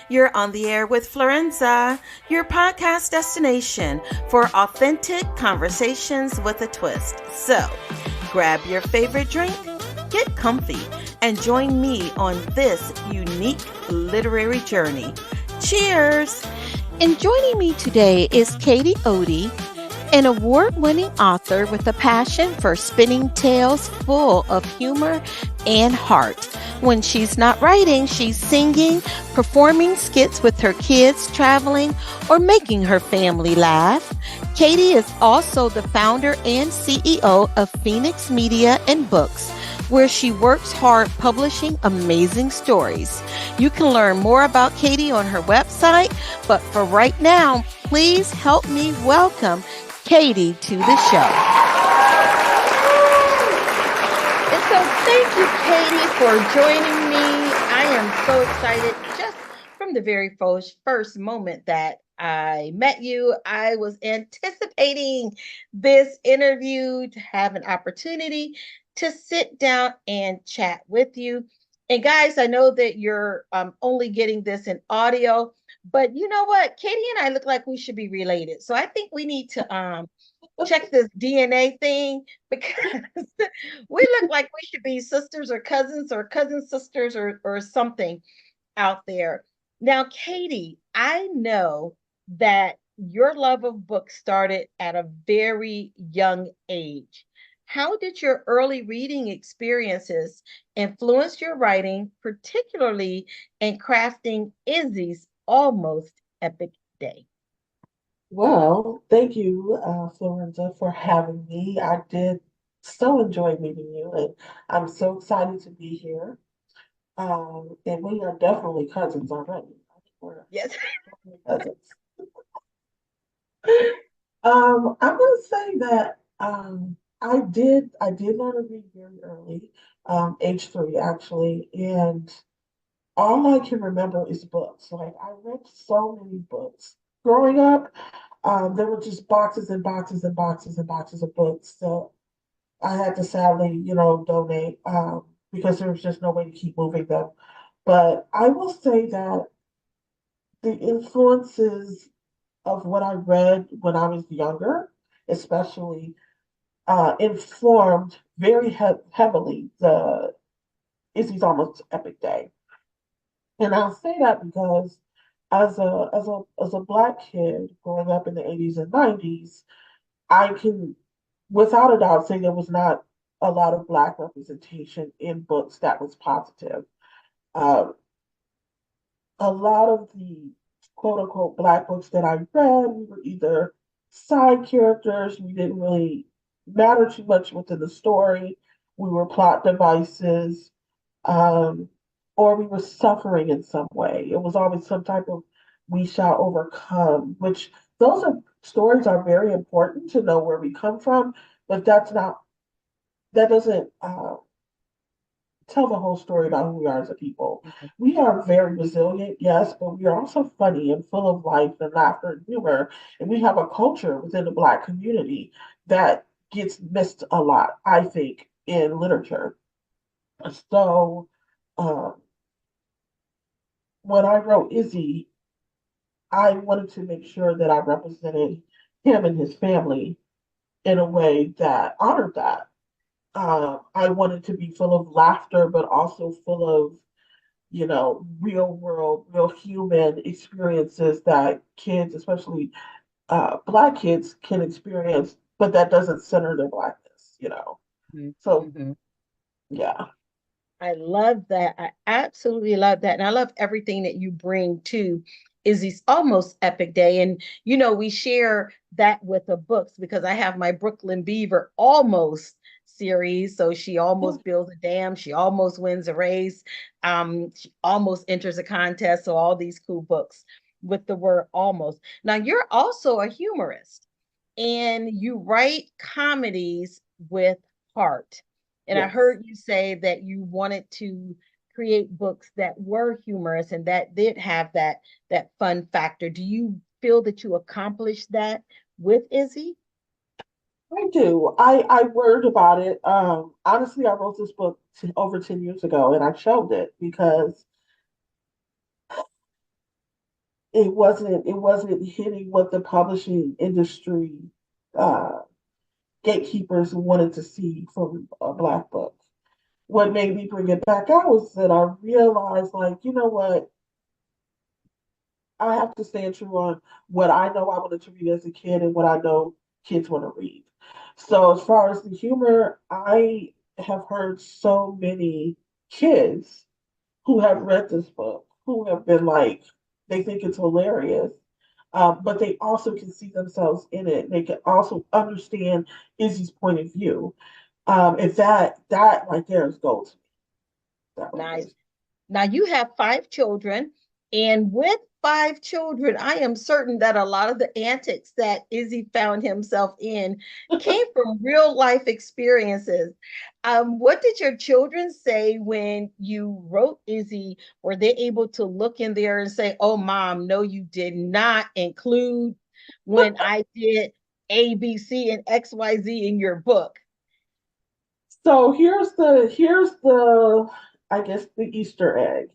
You're on the air with Florenza, your podcast destination for authentic conversations with a twist. So, grab your favorite drink, get comfy, and join me on this unique literary journey. Cheers! And joining me today is Katie Otey, an award-winning author with a passion for spinning tales full of humor and heart. When she's not writing, she's singing, performing skits with her kids, traveling, or making her family laugh. Katie is also the founder and CEO of Phoenix Media and Books, where she works hard publishing amazing stories. You can learn more about Katie on her website, but for right now, please help me welcome Katie to the show. And so thank you, Katie, for joining me. I am so excited. Just from the very first moment that I met you, I was anticipating this interview to have an opportunity to sit down and chat with you. And guys, I know that you're only getting this in audio, but you know what? Katie and I look like we should be related. So I think we need to check this DNA thing because we look like we should be sisters or cousin sisters or something out there. Now, Katie, I know that your love of books started at a very young age. How did your early reading experiences influence your writing, particularly in crafting Izzy's almost epic day? Well, thank you, Florenza, for having me. I did so enjoy meeting you, and I'm so excited to be here. And we are definitely cousins already. We're Yes. cousins. I'm gonna say that I did learn to read very early, age 3 actually, and all I can remember is books. Like I read so many books growing up. There were just boxes and boxes and boxes and boxes of books. So I had to sadly, donate because there was just no way to keep moving them. But I will say that the influences of what I read when I was younger, especially, informed very heavily the Izzy's Almost Epic Day. And I'll say that because as a black kid growing up in the 80s and 90s, I can without a doubt say there was not a lot of black representation in books that was positive. Um, a lot of the quote unquote black books that I read, we were either side characters, we didn't really matter too much within the story, we were plot devices, um, or we were suffering in some way. It was always some type of we shall overcome, which those are stories are very important to know where we come from, but that doesn't tell the whole story about who we are as a people. We are very resilient, yes, but we are also funny and full of life and laughter and humor. And we have a culture within the Black community that gets missed a lot, I think, in literature. So um, when I wrote Izzy, I wanted to make sure that I represented him and his family in a way that honored that. I wanted to be full of laughter, but also full of, real world, real human experiences that kids, especially Black kids, can experience, but that doesn't center their Blackness. So, Mm-hmm. yeah. I love that. I absolutely love that. And I love everything that you bring to Izzy's almost epic day. And, we share that with the books because I have my Brooklyn Beaver almost series. So she almost builds a dam. She almost wins a race. She almost enters a contest. So all these cool books with the word almost. Now you're also a humorist and you write comedies with heart. And I Yes. heard you say that you wanted to create books that were humorous and that did have that fun factor. Do you feel that you accomplished that with Izzy? I do. I worried about it. Honestly, I wrote this book over 10 years ago and I shelved it because it wasn't hitting what the publishing industry uh, gatekeepers wanted to see from a black book. What made me bring it back out was that I realized, like, you know what, I have to stand true on what I know I wanted to read as a kid and what I know kids want to read. So as far as the humor, I have heard so many kids who have read this book who have been like, they think it's hilarious. But they also can see themselves in it. They can also understand Izzy's point of view. And that right there is gold to me. That right there Nice. is Now you have five children, and with five children, I am certain that a lot of the antics that Izzy found himself in came from real life experiences. What did your children say when you wrote Izzy? Were they able to look in there and say, "Oh, mom, no, you did not include when I did A, B, C, and X, Y, Z in your book"? So here's the I guess the Easter egg.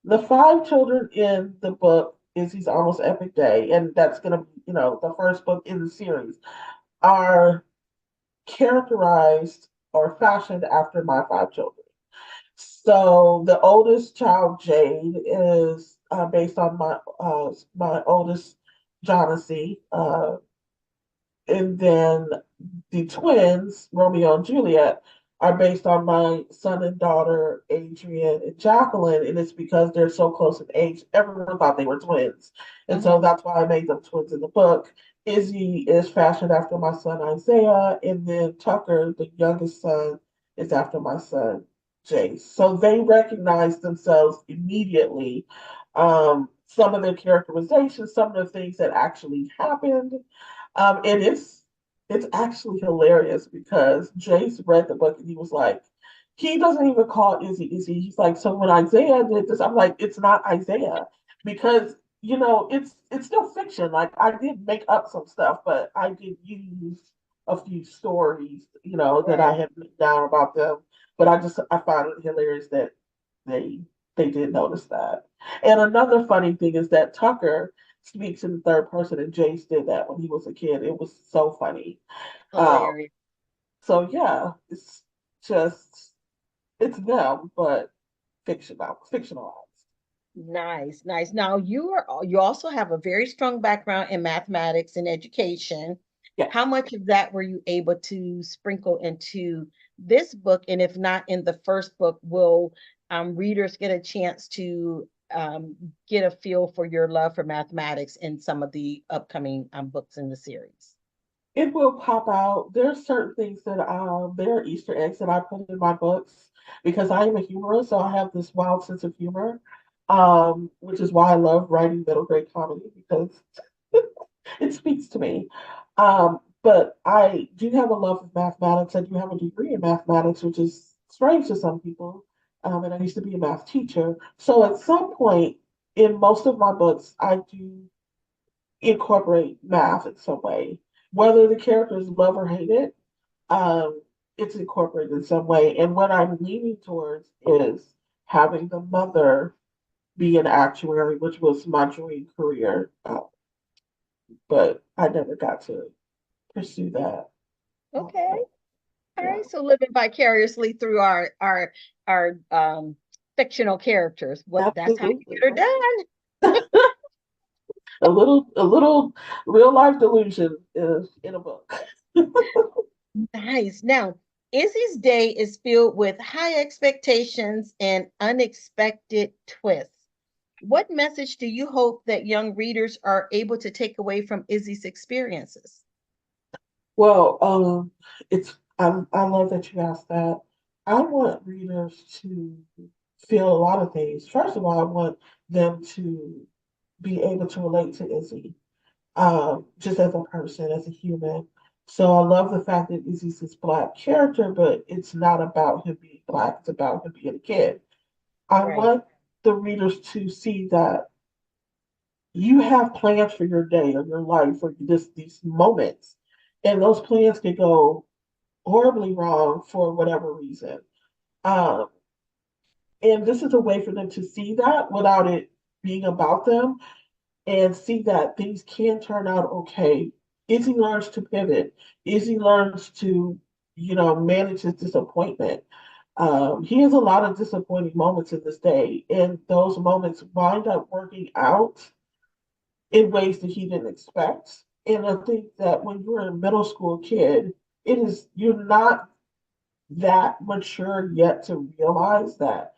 The five children in the book is His Almost Epic Day, and that's gonna be, the first book in the series, are characterized or fashioned after my five children. So the oldest child, Jade, is based on my oldest Jonassy, and then the twins, Romeo and Juliet, are based on my son and daughter, Adrian and Jacqueline, and it's because they're so close in age. Everyone thought they were twins, and so Mhm. that's why I made them twins in the book. Izzy is fashioned after my son Isaiah, and then Tucker, the youngest son, is after my son Jace. So they recognize themselves immediately. Some of their characterizations, some of the things that actually happened, and it's actually hilarious because Jace read the book and he was like, he doesn't even call Izzy Izzy. He's like, so when Isaiah did this, I'm like, it's not Isaiah because it's still fiction. Like I did make up some stuff, but I did use a few stories, that I Right. had written down about them. But I found it hilarious that they they did notice that. And another funny thing is that Tucker speaks in the third person, and Jace did that when he was a kid. It was so funny. Um, Hilarious. so yeah, just it's them, but fictionalized. Nice, nice. Now you also have a very strong background in mathematics and education. How Yes, much of that were you able to sprinkle into this book? And if not in the first book, will readers get a chance to get a feel for your love for mathematics in some of the upcoming books in the series? it will pop out. There's certain things that there are Easter eggs that I put in my books because I am a humorist, so I have this wild sense of humor, which is why I love writing middle grade comedy because it speaks to me. But I do have a love of mathematics. I do have a degree in mathematics, which is strange to some people. And I used to be a math teacher. So at some point in most of my books, I do incorporate math in some way. Whether the characters love or hate it, um, it's incorporated in some way. And what I'm leaning towards is having the mother be an actuary, which was my dream career. But I never got to pursue that. Okay. But All yeah, right. So living vicariously through our fictional characters. What that's how you absolutely. get her done. A little real life delusion is in a book. Nice. Now, Izzy's day is filled with high expectations and unexpected twists. What message do you hope that young readers are able to take away from Izzy's experiences? Well, I love that you asked that. I want readers to feel a lot of things. First of all, I want them to be able to relate to Izzy, just as a person, as a human. So I love the fact that Izzy's this Black character, but it's not about him being Black, it's about him being a kid. I Right, want the readers to see that you have plans for your day or your life or these moments, and those plans can go horribly wrong for whatever reason. Um, and this is a way for them to see that without it being about them. and see that things can turn out okay. Izzy learns to pivot. Izzy learns to, manage his disappointment. He has a lot of disappointing moments in this day, and those moments wind up working out in ways that he didn't expect. And I think that when you're a middle school kid, you're not that mature yet to realize that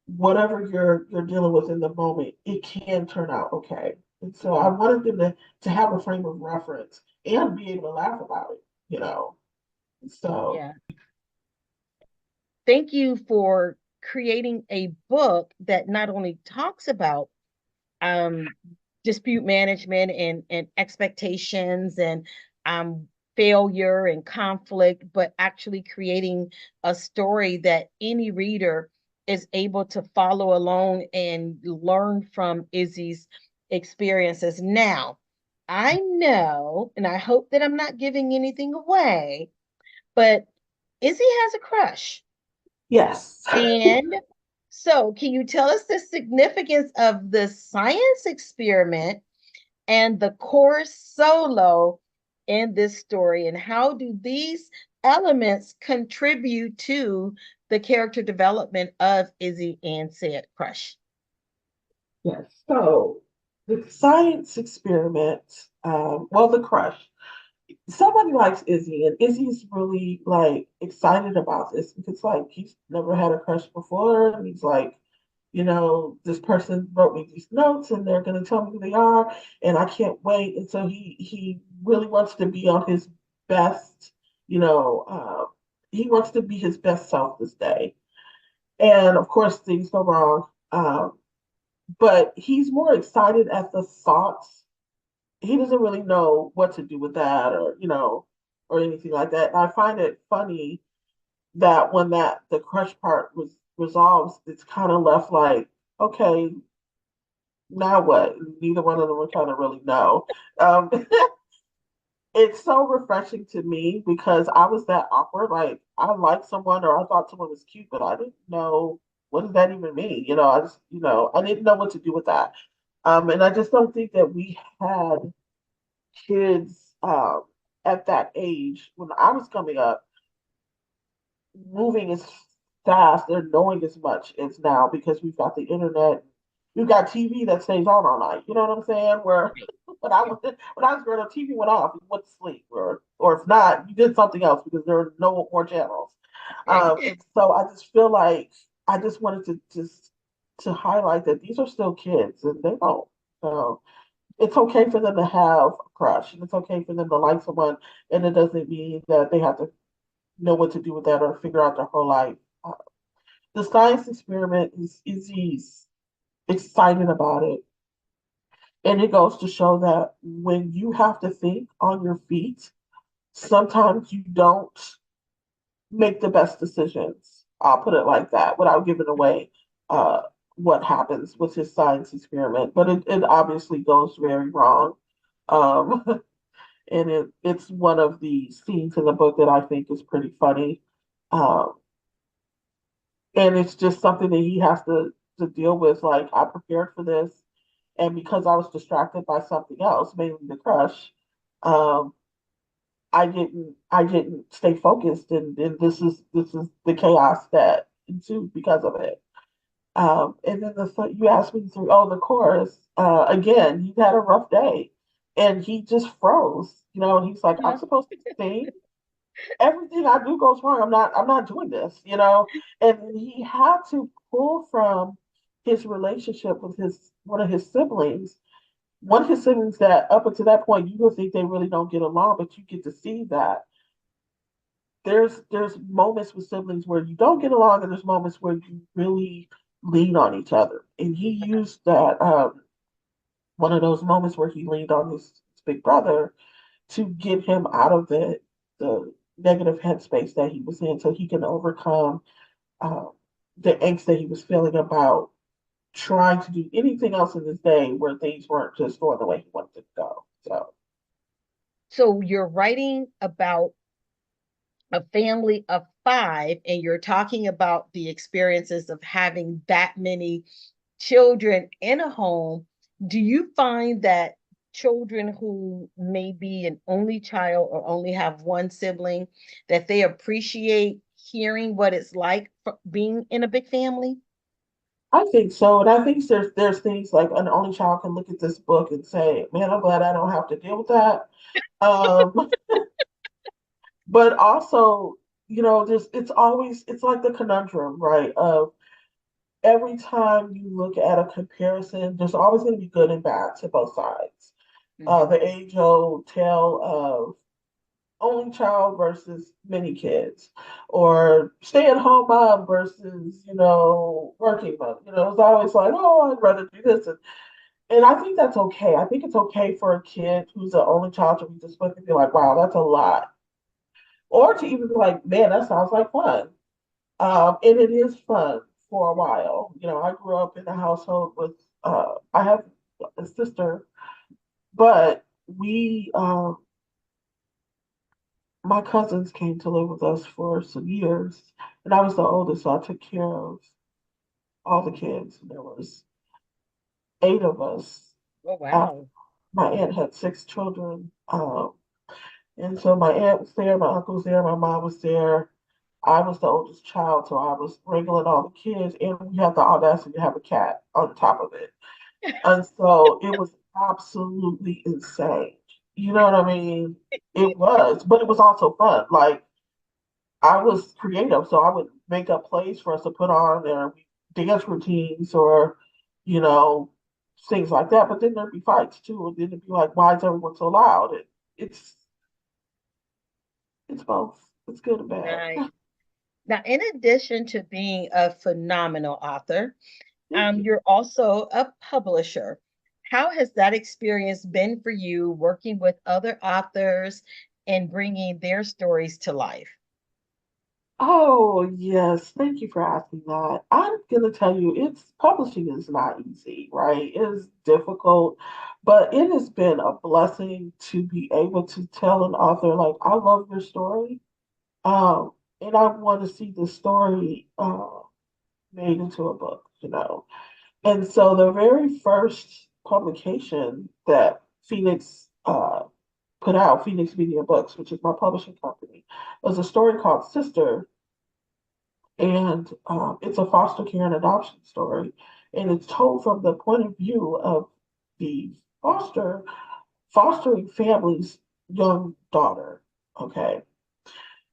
whatever you're dealing with in the moment, it can turn out okay. And so I wanted them to have a frame of reference and be able to laugh about it, you know. So Yeah. Thank you for creating a book that not only talks about um, dispute management and expectations and um, failure and conflict, but actually creating a story that any reader is able to follow along and learn from Izzy's experiences. Now, I know, and I hope that I'm not giving anything away, but Izzy has a crush. yes. And so, can you tell us the significance of the science experiment and the chorus solo in this story? And how do these elements contribute to the character development of Izzy and said crush? Yes. So the science experiment, the crush. Somebody likes Izzy, and Izzy's really like excited about this because like he's never had a crush before, and he's like, this person wrote me these notes, and they're gonna tell me who they are, and I can't wait. And so he really wants to be on his best, you know, uh, he wants to be his best self this day. And of course, things go wrong. But he's more excited at the thoughts. He doesn't really know what to do with that or anything like that. And I find it funny that when the crush part was resolves, it's kind of left like, okay, now what? Neither one of them will kind of really know. Um, it's so refreshing to me because I was that awkward. Like I liked someone or I thought someone was cute, but I didn't know what does that even mean. I just, I didn't know what to do with that. And I just don't think that we had kids at that age when I was coming up moving as fast and knowing as much as now because we've got the internet, we've got TV that stays on all night. You know what I'm saying? Where Right. when I was growing up, TV went off, you went to sleep, or if not, you did something else because there were no more channels. Right. And so I just feel like I just wanted to highlight that these are still kids and they don't. So it's okay for them to have a crush and it's okay for them to like someone, and it doesn't mean that they have to know what to do with that or figure out their whole life. Uh, the science experiment is he's excited about it. And it goes to show that when you have to think on your feet, sometimes you don't make the best decisions. I'll put it like that without giving away uh, what happens with his science experiment. But it obviously goes very wrong. Um, and it's one of the scenes in the book that I think is pretty funny. Um, and it's just something that he has to deal with. Like I prepared for this, and because I was distracted by something else, mainly the crush, um, I didn't stay focused, and this is the chaos that ensued because of it. And then you asked me through the chorus again. He had a rough day, and he just froze. And he's like, I'm Yeah. supposed to sing, everything I do goes wrong. I'm not doing this. And he had to pull from his relationship with his one of his siblings. One of his siblings that up until that point you would think they really don't get along, but you get to see that there's moments with siblings where you don't get along, and there's moments where you really lean on each other. And he used that one of those moments where he leaned on his big brother to get him out of the negative headspace that he was in so he can overcome uh, the angst that he was feeling about trying to do anything else in this day where things weren't just going the way he wanted to go. So So you're writing about a family of five, and you're talking about the experiences of having that many children in a home Do you find that children who may be an only child or only have one sibling, that they appreciate hearing what it's like being in a big family? I think so, and I think there's things like an only child can look at this book and say, "Man, I'm glad I don't have to deal with that." Um, but also, just it's like the conundrum, right? Of every time you look at a comparison, there's always going to be good and bad to both sides. Hmm. The age-old tale of only child versus many kids, or stay-at-home mom versus, working mom. It's always like, oh, I'd rather do this. And I think that's okay. I think it's okay for a kid who's the only child to read this book and be like, wow, that's a lot. Or to even be like, man, that sounds like fun. And it is fun for a while. I grew up in a household with, I have a sister, but my cousins came to live with us for some years, and I was the oldest, so I took care of all the kids. There was 8 of us. Oh, Uh, wow. my aunt had 6 children, and so my aunt was there, my uncle was there, my mom was there. I was the oldest child, so I was wrangling all the kids, and we had the audacity to have a cat on top of it. And so it was absolutely insane. You know what I mean? It was, but it was also fun. Like, I was creative, so I would make up plays for us to put on their dance routines or, you know, things like that. But then there'd be fights too, and then it'd be like, why is everyone so loud? It's it's both. It's good and bad. Nice. Now, in addition to being a phenomenal author, Thank you. you're also a publisher. How has that experience been for you working with other authors and bringing their stories to life? Oh, yes. Thank you for asking that. I'm gonna tell you, it's publishing is not easy, right? It is difficult, but it has been a blessing to be able to tell an author, like, I love your story. Um, and I want to see the story made into a book. And so the very first publication that Phoenix put out, Phoenix Media Books, which is my publishing company, was a story called Sister, and it's a foster care and adoption story, and it's told from the point of view of the fostering family's young daughter. Okay.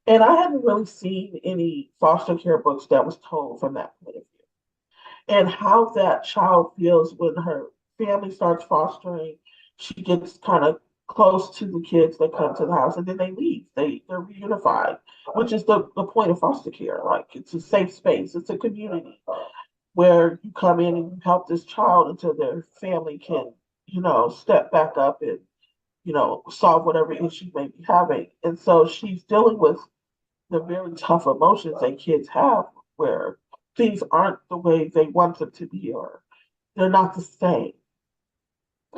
And I hadn't really seen any foster care books that was told from that point of view. And how that child feels when her family starts fostering, she gets kind of close to the kids that come to the house and then they leave. They're reunified, which is the point of foster care. Like, it's a safe space, it's a community where you come in and you help this child until their family can, step back up and, solve whatever issue they may be having. And so she's dealing with the very tough emotions that kids have where things aren't the way they want them to be, or they're not the same.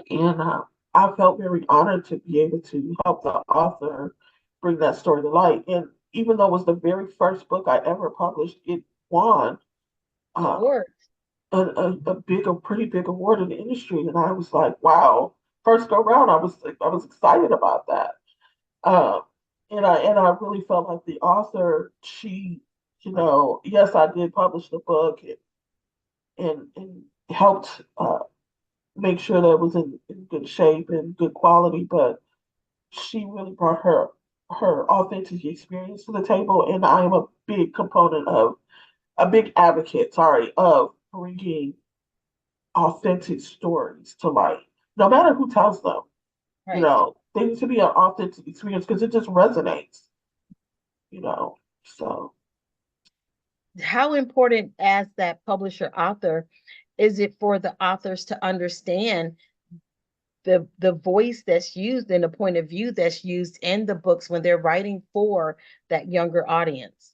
And I felt very honored to be able to help the author bring that story to light. And even though it was the very first book I ever published, it won uh, Awards. a pretty big award in the industry. And I was like, wow. First go round, I was excited about that. Um, and I really felt like the author, she, yes, I did publish the book and helped make sure that it was in good shape and good quality, but she really brought her authentic experience to the table, and I am a big advocate, sorry, of bringing authentic stories to light, no matter who tells them. Right. They need to be an authentic experience because it just resonates. you know. So How important, as that publisher author, is it for the authors to understand the voice that's used and the point of view that's used in the books when they're writing for that younger audience?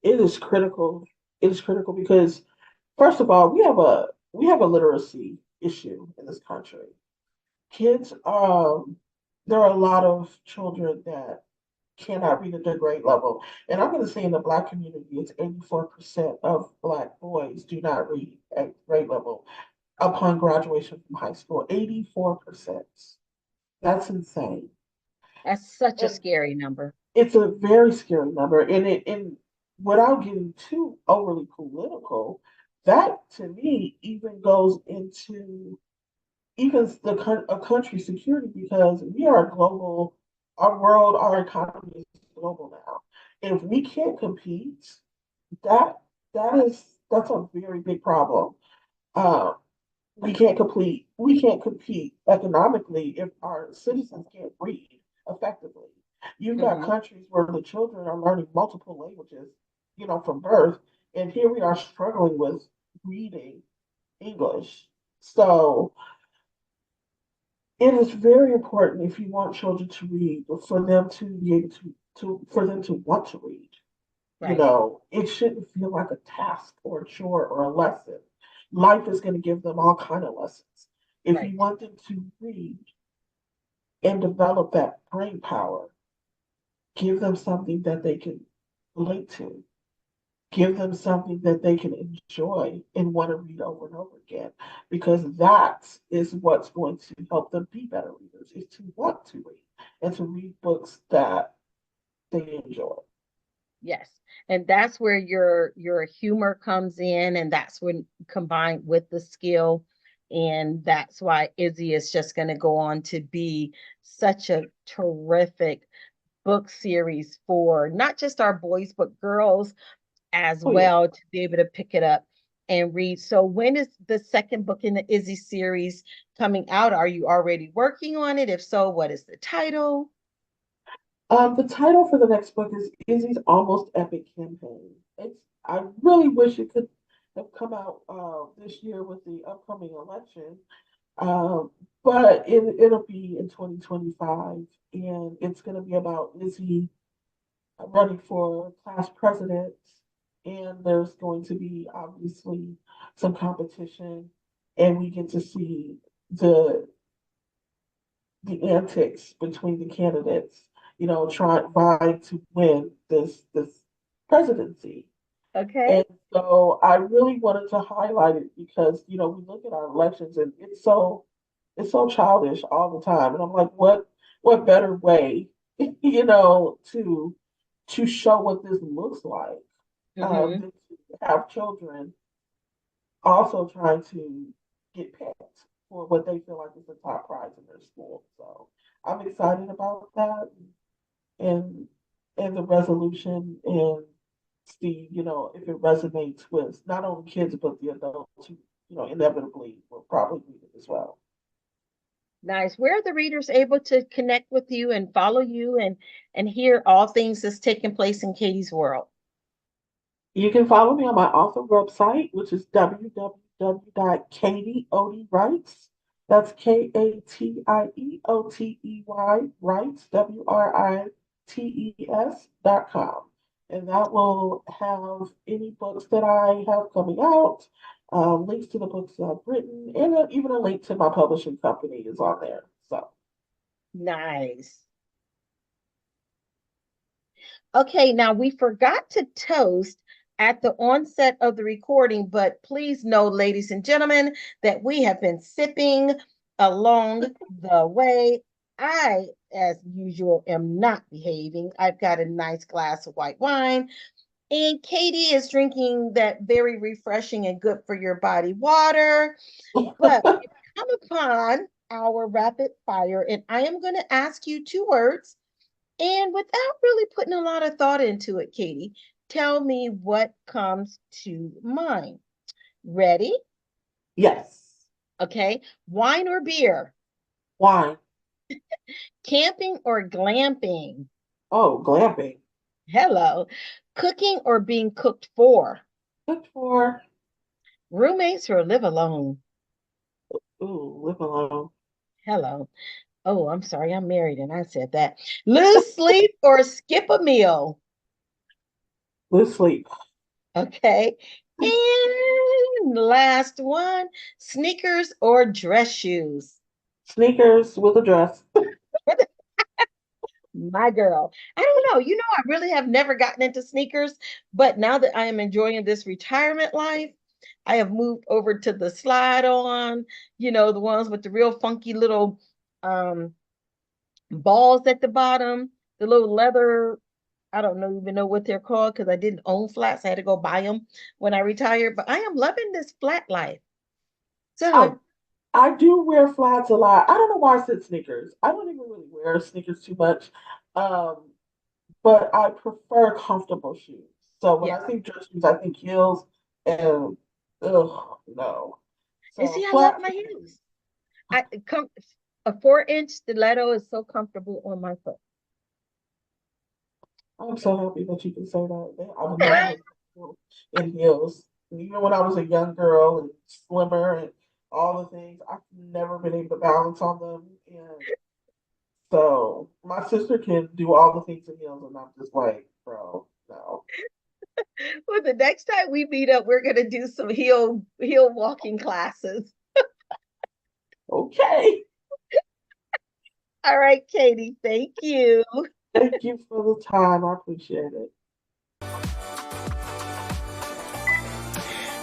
it is critical. It is critical because, first of all, we have a literacy issue in this country. Kids, there are a lot of children that cannot read at their grade level. And I'm going to say in the Black community, it's 84% of Black boys do not read at grade level. upon graduation from high school. 84%. That's insane. That's such a And scary number. it's a very scary number. And without getting too overly political, that to me even goes into even a country's security because we are a global, our world, our economy is global now. If we can't compete, that that's a very big problem. Uh, we can't compete economically if our citizens can't read effectively. You've got Hmm. countries where the children are learning multiple languages, from birth, and here we are struggling with reading English. So it is very important if you want children to read, for them to be able to for them to want to read. Right, It shouldn't feel like a task or a chore or a lesson. Life is going to give them all kind of lessons. If right. you want them to read and develop that brain power, give them something that they can relate to. Give them something that they can enjoy and want to read over and over again, because that is what's going to help them be better readers, is to want to read and to read books that they enjoy. Yes. And that's where your humor comes in, and that's when combined with the skill. And that's why Izzy is just going to go on to be such a terrific book series for not just our boys, but girls as Oh yeah. well, to be able to pick it up and read. So when is the second book in the Izzy series coming out? Are you already working on it? If so, what is the title? The title for the next book is Izzy's Almost Epic Campaign. I really wish it could have come out this year with the upcoming election, um, but it'll be in 2025, and it's going to be about Izzy running for class president, and there's going to be obviously some competition, and we get to see the the antics between the candidates, trying vying to win this presidency. Okay. And so I really wanted to highlight it because, we look at our elections and it's so childish all the time. And I'm like, what better way, to show what this looks like, Mm-hmm. than to have children also trying to get picked for what they feel like is the top prize in their school. So I'm excited about that, and and the resolution, and see, if it resonates with not only kids but the adults who, inevitably will probably read it as well. Nice. Where are the readers able to connect with you and follow you and hear all things that's taking place in Katie's world? You can follow me on my author website, which is www.katieotey.writes. That's KATIEOTEY writes, WRITES.com. And that will have any books that I have coming out, links to the books that I've written, and even a link to my publishing company is on there. So, Nice. Okay, now we forgot to toast at the onset of the recording, but please know, ladies and gentlemen, that we have been sipping along the way. I, as usual, am not behaving. I've got a nice glass of white wine, and Katie is drinking that very refreshing and good for your body water. But we've come upon our rapid fire, and I am going to ask you two words and without really putting a lot of thought into it, Katie, tell me what comes to mind. Ready? yes, Okay. Wine or beer? wine. Camping or glamping? Oh, glamping. Hello. Cooking or being cooked for? Good for, Roommates or live alone? ooh, live alone. Hello. Oh, I'm sorry. I'm married and I said that. Lose sleep or skip a meal? Live sleep. Okay. And last one, sneakers or dress shoes? Sneakers with a dress. My girl. I don't know. I really have never gotten into sneakers, but now that I am enjoying this retirement life, I have moved over to the slide on, the ones with the real funky little um balls at the bottom, the little leather. I don't even know what they're called because I didn't own flats. I had to go buy them when I retired. But I am loving this flat life. I So, I do wear flats a lot. I don't know why I said sneakers. I don't even really wear sneakers too much. Um, but I prefer comfortable shoes. So when yeah. I think dress shoes, I think heels and ugh, no. And see, So I love flats. my heels. I come a 4-inch stiletto is so comfortable on my foot. I'm so happy that you can say that. I've never been comfortable in heels. Even when I was a young girl and slimmer and all the things, I've never been able to balance on them. And so my sister can do all the things in heels, and I'm just like, bro, no. Well, the next time we meet up, we're gonna do some heel walking classes. Okay. All right, Katie, thank you. Thank you for the time. I appreciate it.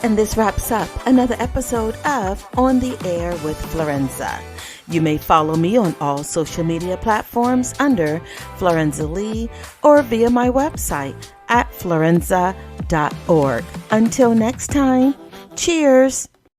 And this wraps up another episode of On the Air with Florenza. You may follow me on all social media platforms under Florenza Lee or via my website at florenza.org. Until next time, cheers.